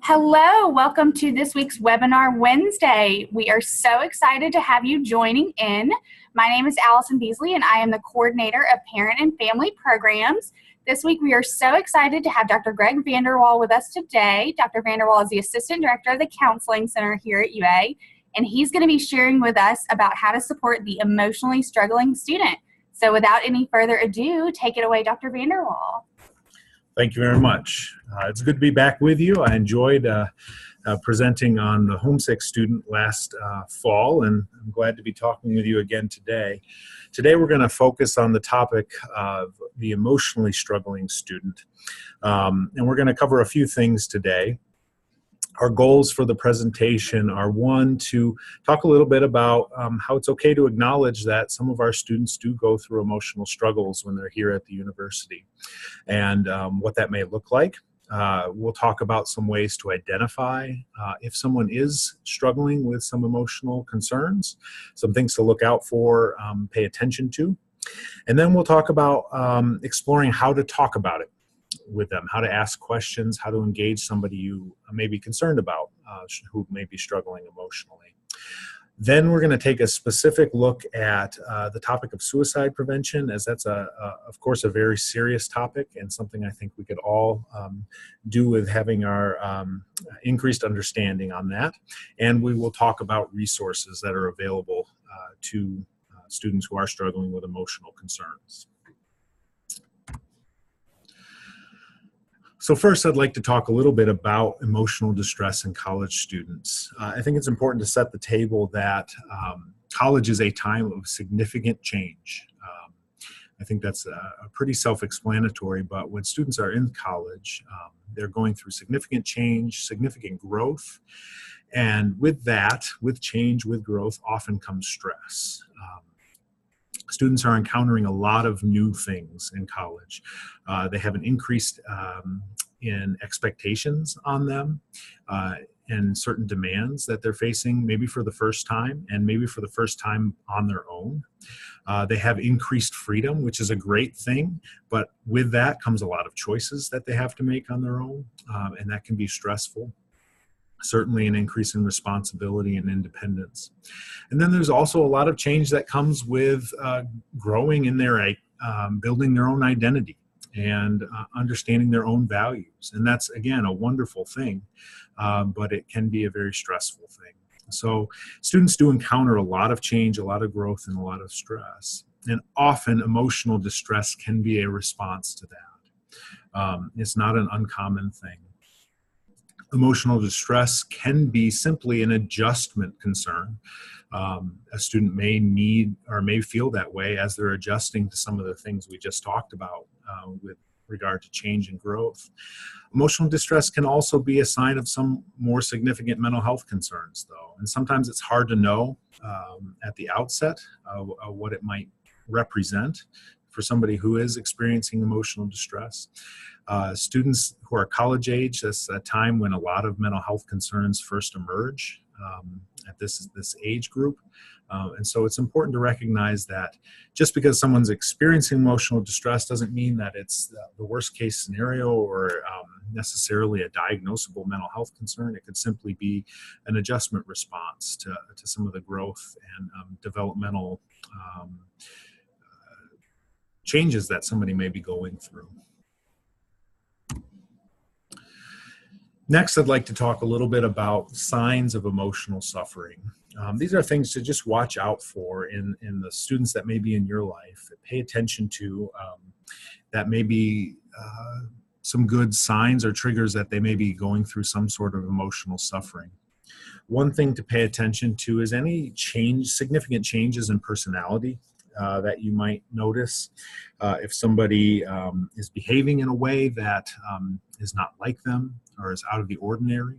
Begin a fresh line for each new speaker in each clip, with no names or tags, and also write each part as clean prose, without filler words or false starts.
Hello, welcome to this week's Webinar Wednesday. We are so excited to have you joining in. My name is Allison Beasley and I am the coordinator of Parent and Family Programs. This week we are so excited to have Dr. Greg Vanderwall with us today. Dr. Vanderwall is the Assistant Director of the Counseling Center here at UA, and he's going to be sharing with us about how to support the emotionally struggling student. So without any further ado, take it away, Dr. Vanderwall.
Thank you very much. It's good to be back with you. I enjoyed presenting on the homesick student last fall, and I'm glad to be talking with you again today. Today we're going to focus on the topic of the emotionally struggling student, and we're going to cover a few things today. Our goals for the presentation are, one, to talk a little bit about how it's okay to acknowledge that some of our students do go through emotional struggles when they're here at the university, and what that may look like. We'll talk about some ways to identify if someone is struggling with some emotional concerns, some things to look out for, pay attention to. And then we'll talk about exploring how to talk about it with them, how to ask questions, how to engage somebody you may be concerned about who may be struggling emotionally. Then we're going to take a specific look at the topic of suicide prevention, as that's, of course, a very serious topic and something I think we could all do with having our increased understanding on that. And we will talk about resources that are available to students who are struggling with emotional concerns. So first, I'd like to talk a little bit about emotional distress in college students. I think it's important to set the table that college is a time of significant change. I think that's pretty self-explanatory, but when students are in college, they're going through significant change, significant growth, and with that, with change, with growth, often comes stress. Students are encountering a lot of new things in college. They have an increase in expectations on them and certain demands that they're facing, maybe for the first time and maybe for the first time on their own. They have increased freedom, which is a great thing, but with that comes a lot of choices that they have to make on their own, and that can be stressful. Certainly an increase in responsibility and independence. And then there's also a lot of change that comes with growing in their, building their own identity and understanding their own values. And that's, again, a wonderful thing, but it can be a very stressful thing. So students do encounter a lot of change, a lot of growth, and a lot of stress. And often emotional distress can be a response to that. It's not an uncommon thing. Emotional distress can be simply an adjustment concern. A student may need or may feel that way as they're adjusting to some of the things we just talked about with regard to change and growth. Emotional distress can also be a sign of some more significant mental health concerns, though. And sometimes it's hard to know at the outset what it might represent for somebody who is experiencing emotional distress. Students who are college age, that's a time when a lot of mental health concerns first emerge at this age group. And so it's important to recognize that just because someone's experiencing emotional distress doesn't mean that it's the worst case scenario or necessarily a diagnosable mental health concern. It could simply be an adjustment response to some of the growth and developmental changes that somebody may be going through. Next, I'd like to talk a little bit about signs of emotional suffering. These are things to just watch out for in the students that may be in your life. Pay attention to that may be some good signs or triggers that they may be going through some sort of emotional suffering. One thing to pay attention to is any significant changes in personality that you might notice. If somebody is behaving in a way that is not like them or is out of the ordinary,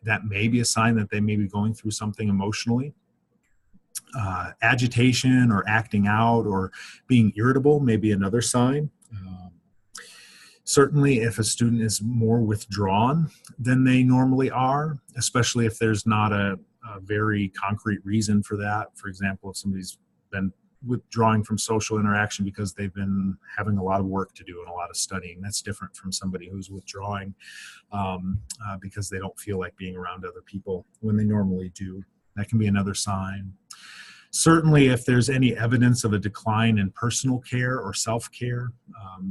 that may be a sign that they may be going through something emotionally. Agitation or acting out or being irritable may be another sign. Certainly, if a student is more withdrawn than they normally are, especially if there's not a very concrete reason for that. For example, if somebody's been withdrawing from social interaction because they've been having a lot of work to do and a lot of studying. That's different from somebody who's withdrawing because they don't feel like being around other people when they normally do. That can be another sign. Certainly, if there's any evidence of a decline in personal care or self-care,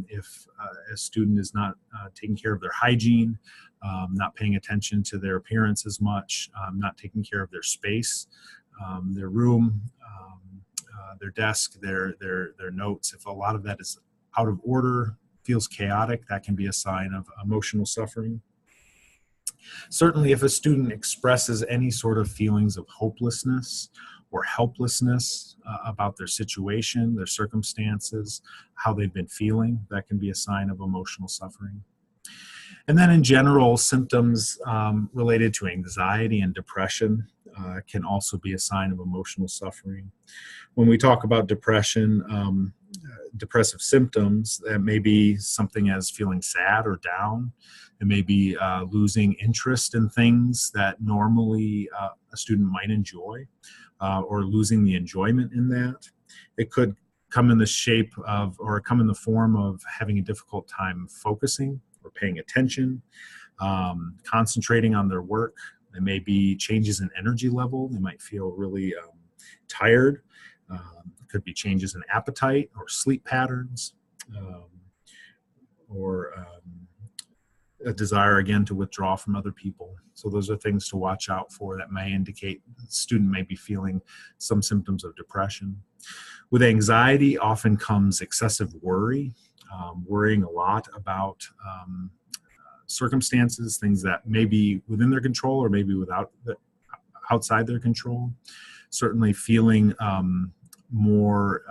if a student is not taking care of their hygiene, not paying attention to their appearance as much, not taking care of their space, their room, their desk, their notes, if a lot of that is out of order, feels chaotic, that can be a sign of emotional suffering. Certainly, if a student expresses any sort of feelings of hopelessness or helplessness about their situation, their circumstances, how they've been feeling, that can be a sign of emotional suffering. And then in general, symptoms related to anxiety and depression can also be a sign of emotional suffering. When we talk about depression, depressive symptoms, that may be something as feeling sad or down. It may be losing interest in things that normally a student might enjoy, or losing the enjoyment in that. It could come in the shape of, or come in the form of having a difficult time focusing or paying attention, concentrating on their work. There may be changes in energy level. They might feel really tired. Could be changes in appetite or sleep patterns, or a desire again to withdraw from other people. So those are things to watch out for that may indicate the student may be feeling some symptoms of depression. With anxiety often comes excessive worry, worrying a lot about circumstances, things that may be within their control or maybe outside their control. Certainly feeling more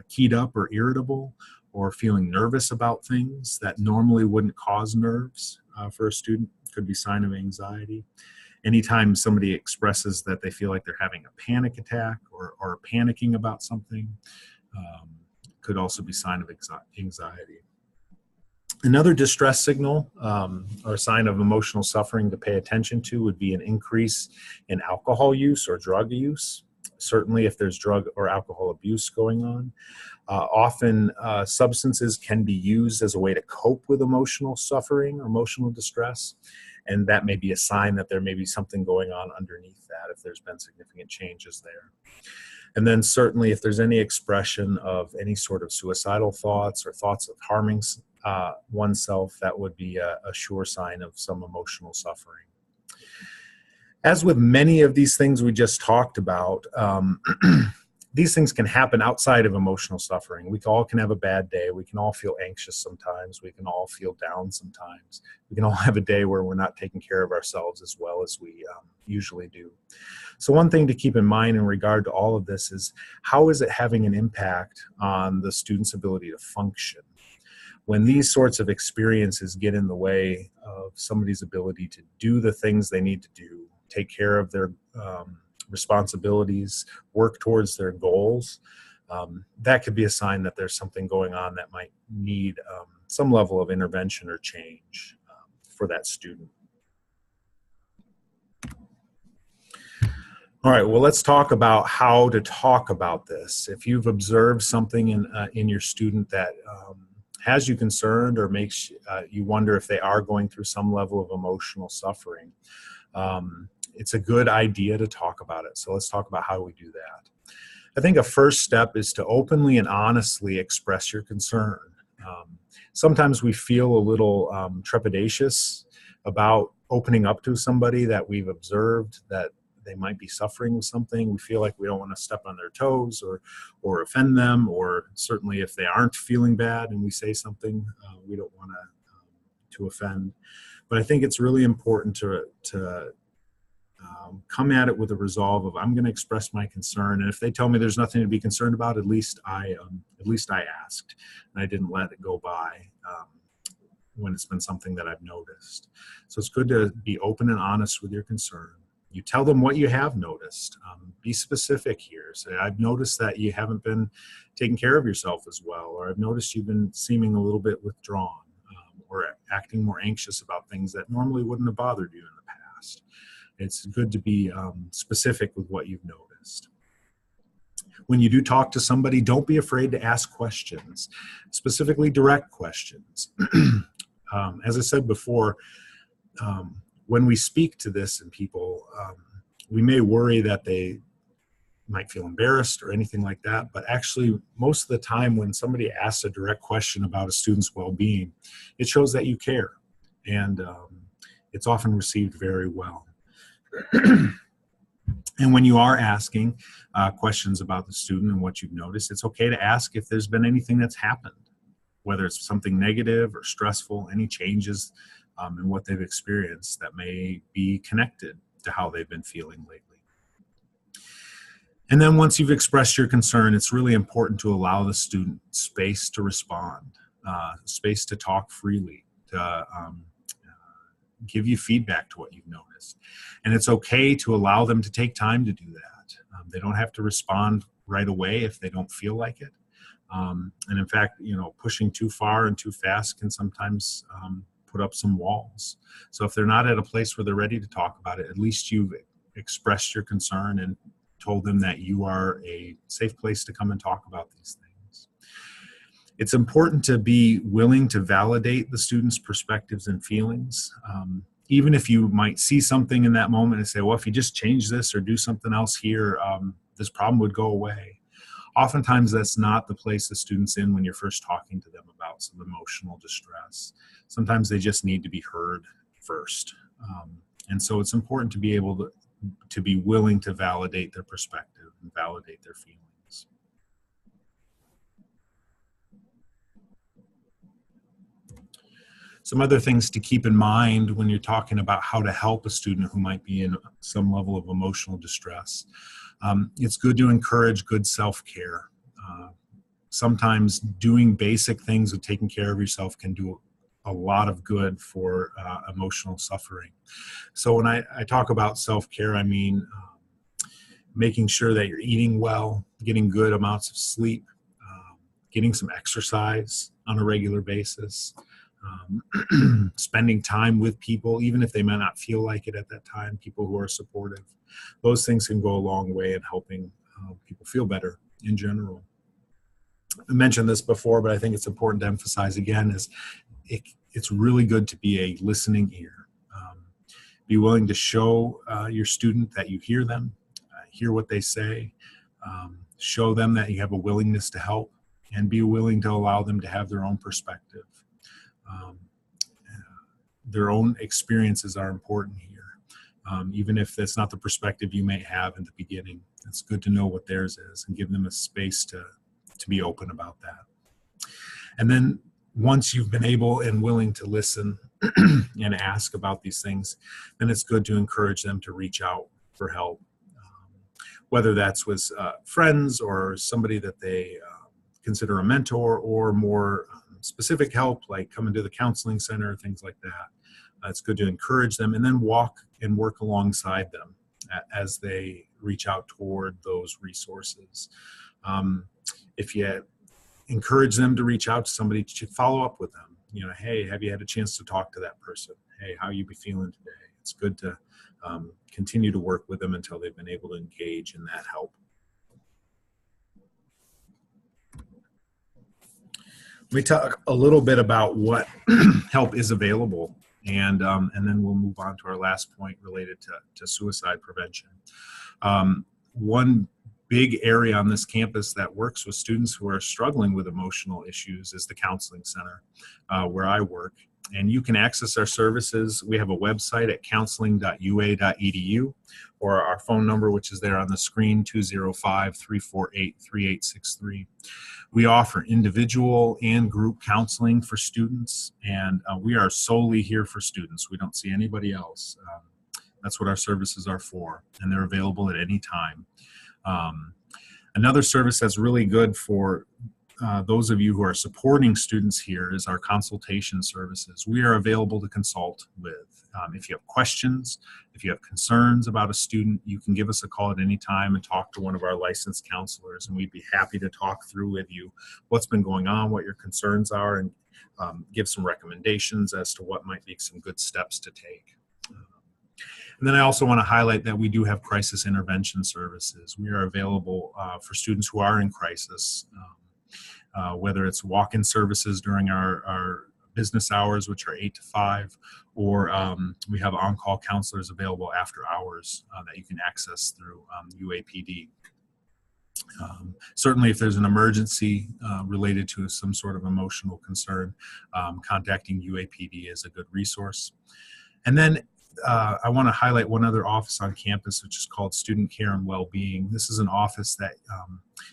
keyed up or irritable, or feeling nervous about things that normally wouldn't cause nerves for a student could be a sign of anxiety. Anytime somebody expresses that they feel like they're having a panic attack or panicking about something, could also be a sign of anxiety. Another distress signal or sign of emotional suffering to pay attention to would be an increase in alcohol use or drug use. Certainly if there's drug or alcohol abuse going on. Often substances can be used as a way to cope with emotional suffering or emotional distress, and that may be a sign that there may be something going on underneath that if there's been significant changes there. And then certainly if there's any expression of any sort of suicidal thoughts or thoughts of harming oneself, that would be a sure sign of some emotional suffering. As with many of these things we just talked about, these things can happen outside of emotional suffering. We all can have a bad day. We can all feel anxious sometimes. We can all feel down sometimes. We can all have a day where we're not taking care of ourselves as well as we usually do. So one thing to keep in mind in regard to all of this is, how is it having an impact on the student's ability to function? When these sorts of experiences get in the way of somebody's ability to do the things they need to do, take care of their responsibilities, work towards their goals, that could be a sign that there's something going on that might need some level of intervention or change for that student. All right, well, let's talk about how to talk about this. If you've observed something in your student that has you concerned or makes you wonder if they are going through some level of emotional suffering, it's a good idea to talk about it. So let's talk about how we do that. I think a first step is to openly and honestly express your concern. Sometimes we feel a little trepidatious about opening up to somebody that we've observed that they might be suffering with something. We feel like we don't want to step on their toes or offend them, or certainly if they aren't feeling bad and we say something, we don't want to offend. But I think it's really important to come at it with a resolve of, I'm going to express my concern, and if they tell me there's nothing to be concerned about, at least I asked and I didn't let it go by when it's been something that I've noticed. So it's good to be open and honest with your concern. You tell them what you have noticed. Be specific here. Say, I've noticed that you haven't been taking care of yourself as well, or I've noticed you've been seeming a little bit withdrawn, or acting more anxious about things that normally wouldn't have bothered you in the past. It's good to be specific with what you've noticed. When you do talk to somebody, don't be afraid to ask questions, specifically direct questions. As I said before, when we speak to this in people, we may worry that they might feel embarrassed or anything like that, but actually most of the time when somebody asks a direct question about a student's well-being, it shows that you care, and it's often received very well. And when you are asking questions about the student and what you've noticed, it's okay to ask if there's been anything that's happened, whether it's something negative or stressful, any changes in what they've experienced that may be connected to how they've been feeling lately. And then once you've expressed your concern, it's really important to allow the student space to respond, space to talk freely, to give you feedback to what you've noticed. And it's okay to allow them to take time to do that. They don't have to respond right away if they don't feel like it. And in fact, pushing too far and too fast can sometimes put up some walls. So if they're not at a place where they're ready to talk about it, at least you've expressed your concern and told them that you are a safe place to come and talk about these things. It's important to be willing to validate the student's perspectives and feelings. Even if you might see something in that moment and say, well, if you just change this or do something else here, this problem would go away. Oftentimes that's not the place the student's in when you're first talking to them about some emotional distress. Sometimes they just need to be heard first. And so it's important to be able to be willing to validate their perspective and validate their feelings. Some other things to keep in mind when you're talking about how to help a student who might be in some level of emotional distress. It's good to encourage good self-care. Sometimes doing basic things of taking care of yourself can do a lot of good for emotional suffering. So when I talk about self-care, I mean making sure that you're eating well, getting good amounts of sleep, getting some exercise on a regular basis, spending time with people, even if they may not feel like it at that time, people who are supportive. Those things can go a long way in helping people feel better in general. I mentioned this before, but I think it's important to emphasize again is it's really good to be a listening ear. Be willing to show your student that you hear them, hear what they say, show them that you have a willingness to help, and be willing to allow them to have their own perspective. Their own experiences are important here. Even if that's not the perspective you may have in the beginning, it's good to know what theirs is and give them a space to be open about that. And then once you've been able and willing to listen and ask about these things, then it's good to encourage them to reach out for help, whether that's with friends or somebody that they consider a mentor, or more specific help like coming to the counseling center, things like that. It's good to encourage them and then walk and work alongside them as they reach out toward those resources. If you encourage them to reach out to somebody, to follow up with them. Hey, have you had a chance to talk to that person? Hey, how you be feeling today? It's good to continue to work with them until they've been able to engage in that help. We talk a little bit about what help is available, and then we'll move on to our last point related to suicide prevention. One big area on this campus that works with students who are struggling with emotional issues is the counseling center, where I work. And you can access our services. We have a website at counseling.ua.edu, or our phone number, which is there on the screen, 205-348-3863. We offer individual and group counseling for students, and we are solely here for students. We don't see anybody else. That's what our services are for, and they're available at any time. Another service that's really good for those of you who are supporting students here is our consultation services. We are available to consult with. If you have questions, if you have concerns about a student, you can give us a call at any time and talk to one of our licensed counselors, and we'd be happy to talk through with you what's been going on, what your concerns are, and give some recommendations as to what might be some good steps to take. And then I also want to highlight that we do have crisis intervention services. We are available for students who are in crisis, whether it's walk-in services during our business hours, which are 8 to 5, or we have on-call counselors available after hours that you can access through UAPD. Certainly, if there's an emergency related to some sort of emotional concern, contacting UAPD is a good resource. And then I want to highlight one other office on campus, which is called Student Care and Wellbeing. This is an office that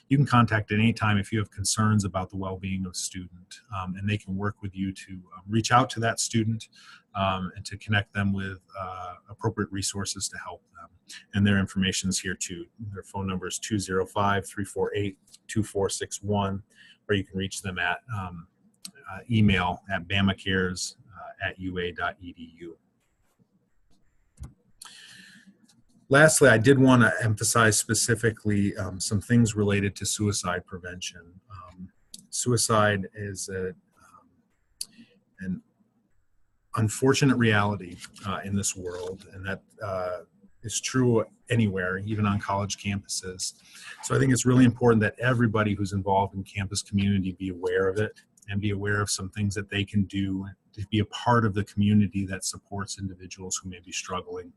you can contact at any time if you have concerns about the well-being of a student, and they can work with you to reach out to that student and to connect them with appropriate resources to help them. And their information is here too. Their phone number is 205-348-2461, or you can reach them at email at bamacares@ua.edu. Lastly, I did want to emphasize specifically some things related to suicide prevention. Suicide is an unfortunate reality in this world, and that is true anywhere, even on college campuses. So I think it's really important that everybody who's involved in campus community be aware of it and be aware of some things that they can do to be a part of the community that supports individuals who may be struggling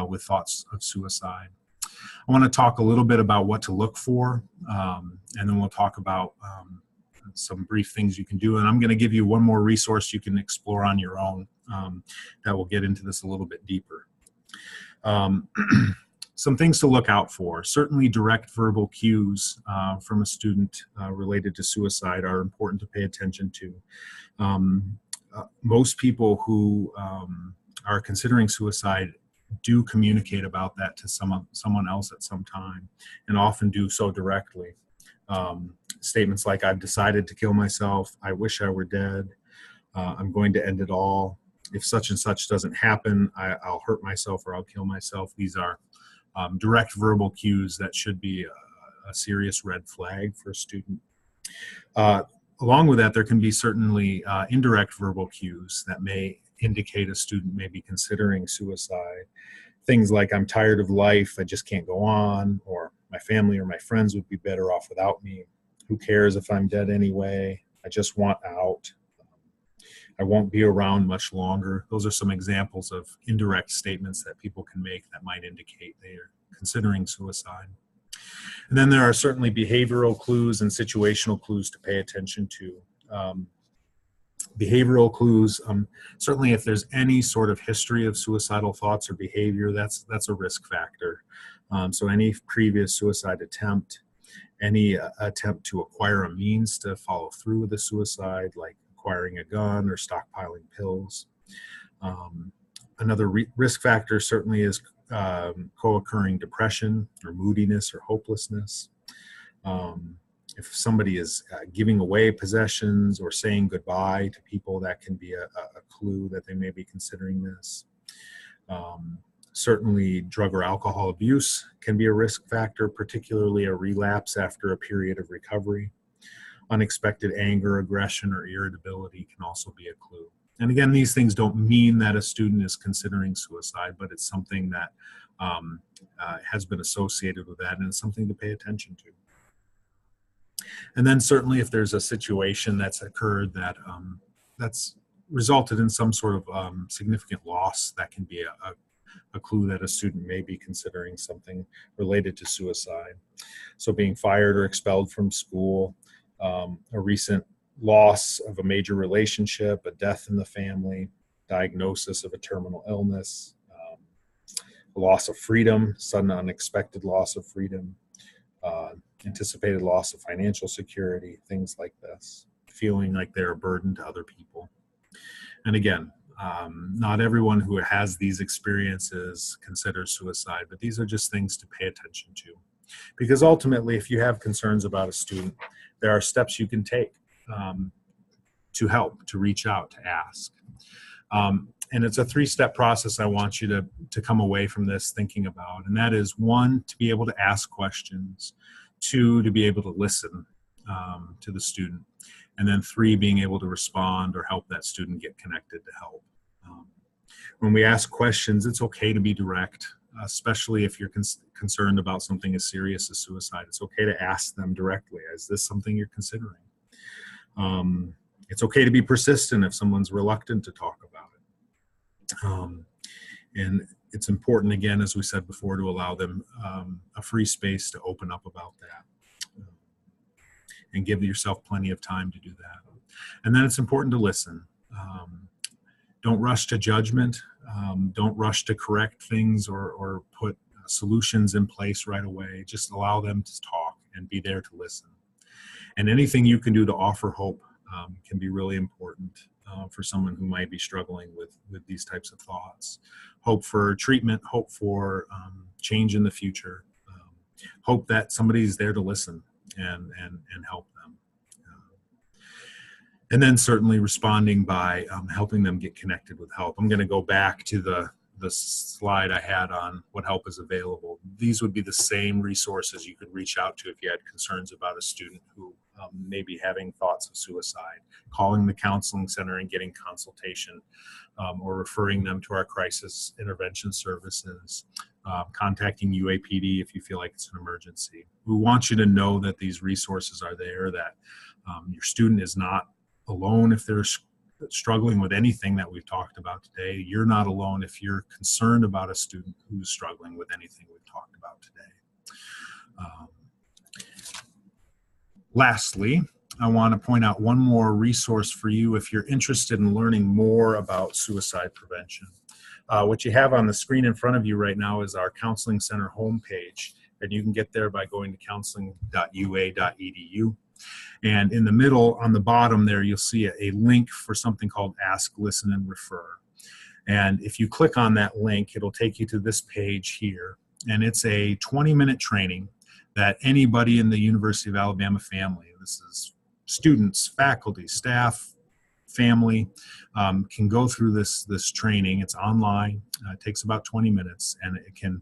with thoughts of suicide. I want to talk a little bit about what to look for, and then we'll talk about some brief things you can do. And I'm going to give you one more resource you can explore on your own that will get into this a little bit deeper. Some things to look out for. Certainly direct verbal cues from a student related to suicide are important to pay attention to. Most people who are considering suicide do communicate about that to someone else at some time, and often do so directly. Statements like, "I've decided to kill myself," "I wish I were dead," "I'm going to end it all," "If such and such doesn't happen, I'll hurt myself or I'll kill myself." These are direct verbal cues that should be a serious red flag for a student. Along with that, there can be certainly indirect verbal cues that may indicate a student may be considering suicide. Things like, "I'm tired of life, I just can't go on," or "My family or my friends would be better off without me," "Who cares if I'm dead anyway," "I just want out," "I won't be around much longer." Those are some examples of indirect statements that people can make that might indicate they are considering suicide. And then there are certainly behavioral clues and situational clues to pay attention to. Behavioral clues, certainly if there's any sort of history of suicidal thoughts or behavior, that's a risk factor. So any previous suicide attempt, any attempt to acquire a means to follow through with a suicide, like acquiring a gun or stockpiling pills. Another risk factor certainly is co-occurring depression or moodiness or hopelessness. If somebody is giving away possessions or saying goodbye to people, that can be a clue that they may be considering this. Certainly drug or alcohol abuse can be a risk factor, particularly a relapse after a period of recovery. Unexpected anger, aggression, or irritability can also be a clue. And again, these things don't mean that a student is considering suicide, but it's something that has been associated with that, and it's something to pay attention to. And then certainly if there's a situation that's occurred that that's resulted in some sort of significant loss, that can be a clue that a student may be considering something related to suicide. So being fired or expelled from school, a recent loss of a major relationship, a death in the family, diagnosis of a terminal illness, a loss of freedom, sudden unexpected loss of freedom, anticipated loss of financial security, things like this, feeling like they're a burden to other people. And again, not everyone who has these experiences considers suicide, but these are just things to pay attention to. Because ultimately, if you have concerns about a student, there are steps you can take to help, to reach out, to ask. And it's a three-step process I want you to come away from this thinking about. And that is, 1, to be able to ask questions, 2, to be able to listen to the student, and then 3, being able to respond or help that student get connected to help. when we ask questions, it's okay to be direct, especially if you're concerned about something as serious as suicide. It's okay to ask them directly, is this something you're considering? It's okay to be persistent if someone's reluctant to talk about it. And it's important, again, as we said before, to allow them a free space to open up about that, and give yourself plenty of time to do that. And then it's important to listen. Don't rush to judgment. Don't rush to correct things or put solutions in place right away. Just allow them to talk and be there to listen. And anything you can do to offer hope can be really important for someone who might be struggling with these types of thoughts. Hope for treatment, hope for change in the future, hope that somebody's there to listen and help them. And then certainly responding by helping them get connected with help. I'm going to go back to the slide I had on what help is available. These would be the same resources you could reach out to if you had concerns about a student who may be having thoughts of suicide, calling the counseling center and getting consultation, or referring them to our crisis intervention services, contacting UAPD if you feel like it's an emergency. We want you to know that these resources are there, that your student is not alone if they're struggling with anything that we've talked about today. You're not alone if you're concerned about a student who's struggling with anything we've talked about today. Lastly, I want to point out one more resource for you if you're interested in learning more about suicide prevention. What you have on the screen in front of you right now is our Counseling Center homepage, and you can get there by going to counseling.ua.edu. And in the middle, on the bottom there, you'll see a link for something called Ask, Listen, and Refer. And if you click on that link, it'll take you to this page here. And it's a 20-minute training that anybody in the University of Alabama family, this is students, faculty, staff, family, can go through this training. It's online. It takes about 20 minutes, and it can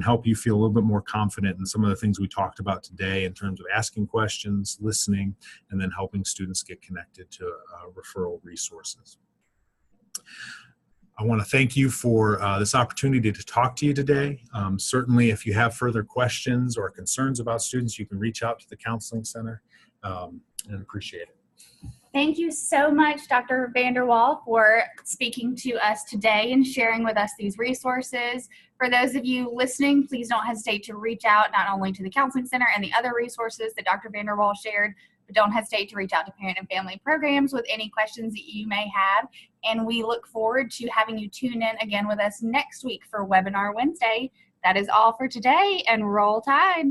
help you feel a little bit more confident in some of the things we talked about today in terms of asking questions, listening, and then helping students get connected to referral resources. I want to thank you for this opportunity to talk to you today. Certainly, if you have further questions or concerns about students, you can reach out to the Counseling Center, and appreciate it.
Thank you so much, Dr. Vanderwall, for speaking to us today and sharing with us these resources. For those of you listening, please don't hesitate to reach out not only to the Counseling Center and the other resources that Dr. Vanderwall shared, but don't hesitate to reach out to Parent and Family Programs with any questions that you may have. And we look forward to having you tune in again with us next week for Webinar Wednesday. That is all for today, and roll Tide.